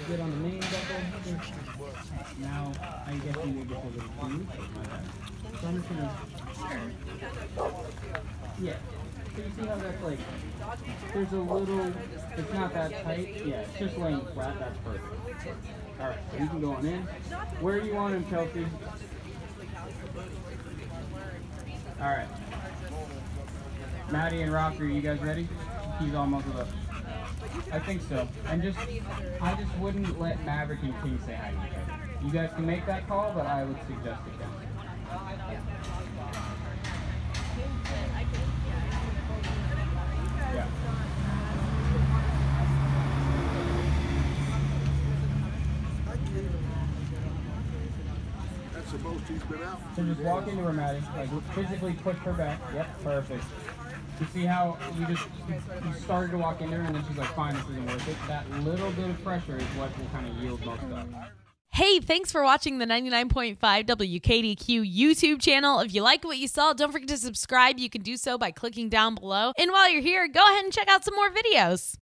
Good on the main buckle. Now, I guess you need to hold it too. So I'm just gonna... Yeah. So you see how that's like... There's a little... It's not that tight. Yeah, it's just laying flat. That's perfect. Alright, so you can go on in. Where do you want him, Chelsea? Alright. Maddie and Rocker, you guys ready? He's all muzzled up. I think so. And I just wouldn't let Maverick and King say hi to each other. You guys can make that call, but I would suggest it down. Yeah. That's the most he's been out. So just walk into her, Maddie. Like physically push her back. Yep, perfect. You see how you started to walk into her and then she's like, fine, this isn't worth it. That little bit of pressure is what will kind of yield most stuff. Hey, thanks for watching the 99.5 WKDQ YouTube channel. If you like what you saw, don't forget to subscribe. You can do so by clicking down below. And while you're here, go ahead and check out some more videos.